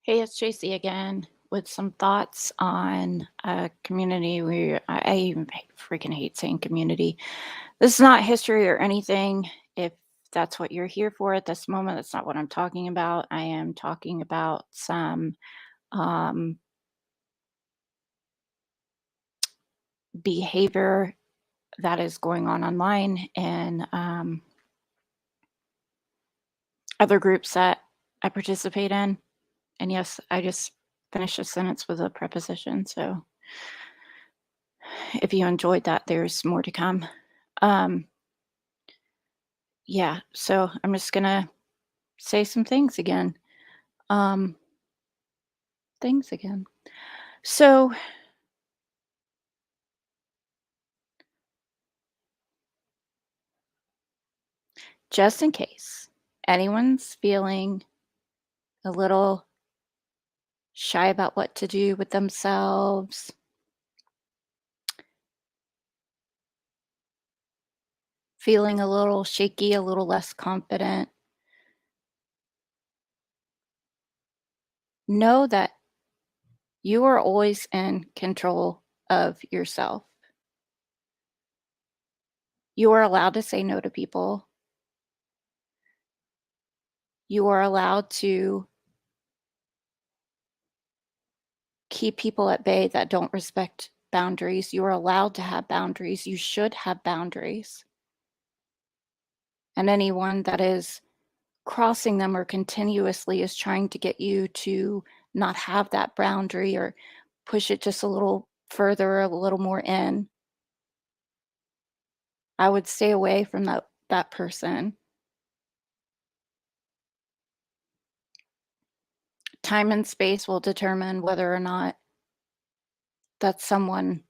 Hey, it's Tracy again with some thoughts on a community where I even freaking hate saying community. This is not history or anything. If that's what you're here for at this moment, that's not what I'm talking about. I am talking about some um, behavior that is going on online and other groups that I participate in. And yes, I just finished a sentence with a preposition. So if you enjoyed that, there's more to come. Um, yeah, so I'm just gonna say some things again. Um, things again. So, just in case anyone's feeling a little shy about what to do with themselves, feeling a little shaky, a little less confident, know that you are always in control of yourself. You are allowed to say no to people. You are allowed to keep people at bay that don't respect boundaries. You are allowed to have boundaries. You should have boundaries. And anyone that is crossing them or continuously is trying to get you to not have that boundary or push it just a little further, a little more in, I would stay away from that person. Time and space will determine whether or not that's someone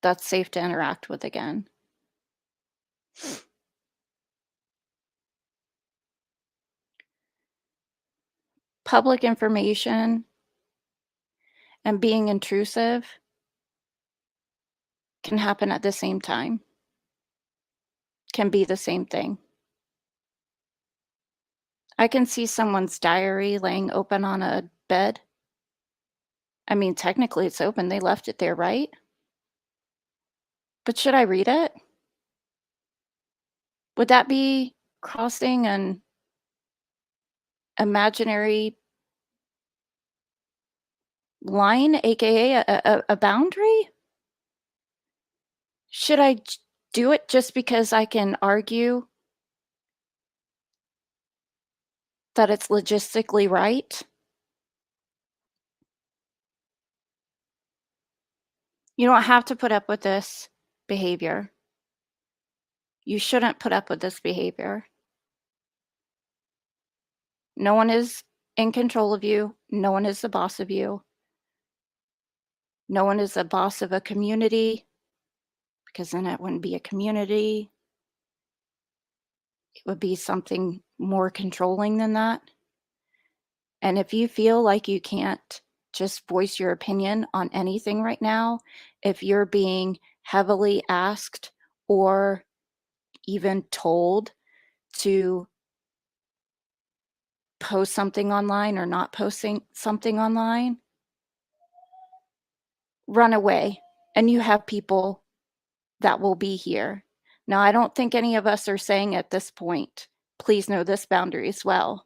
that's safe to interact with again. Public information and being intrusive can happen at the same time, can be the same thing. I can see someone's diary laying open on a bed. I mean, technically it's open, they left it there, right? But should I read it? Would that be crossing an imaginary line, AKA a boundary? Should I do it just because I can argue that it's logistically right? You don't have to put up with this behavior. You shouldn't put up with this behavior. No one is in control of you. No one is the boss of you. No one is the boss of a community, because then it wouldn't be a community. It would be something more controlling than that. And if you feel like you can't just voice your opinion on anything right now, if you're being heavily asked or even told to post something online or not posting something online, run away. And you have people that will be here. Now, I don't think any of us are saying at this point, please know this boundary as well.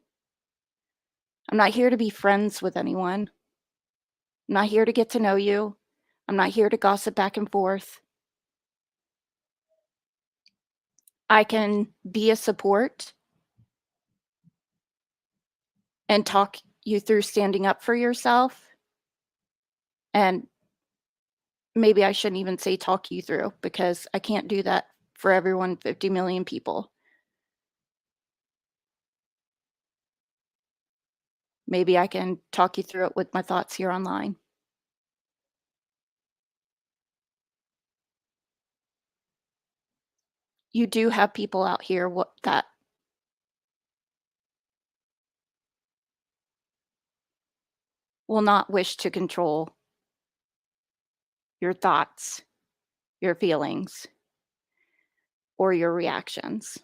I'm not here to be friends with anyone. I'm not here to get to know you. I'm not here to gossip back and forth. I can be a support and talk you through standing up for yourself. And maybe I shouldn't even say talk you through, because I can't do that for everyone, 50 million people. Maybe I can talk you through it with my thoughts here online. You do have people out here that will not wish to control your thoughts, your feelings, or your reactions.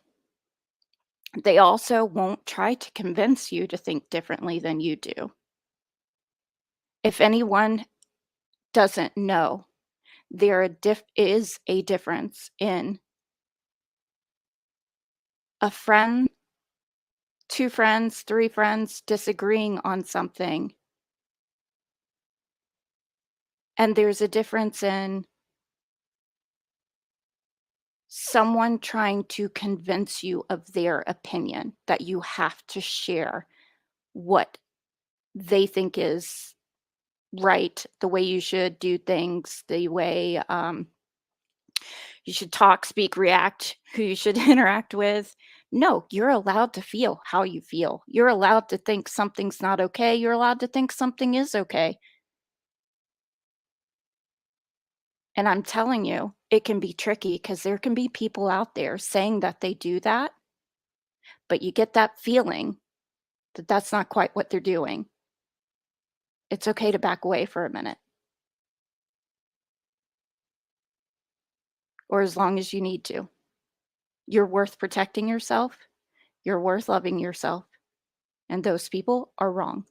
They also won't try to convince you to think differently than you do. If anyone doesn't know, is a difference in a friend, 2 friends, 3 friends disagreeing on something, and there's a difference in someone trying to convince you of their opinion, that you have to share what they think is right, the way you should do things, the way, you should talk, speak, react, who you should interact with. No, you're allowed to feel how you feel. You're allowed to think something's not okay. You're allowed to think something is okay. And I'm telling you, it can be tricky because there can be people out there saying that they do that, but you get that feeling that that's not quite what they're doing. It's okay to back away for a minute or as long as you need to. You're worth protecting yourself. You're worth loving yourself. And those people are wrong.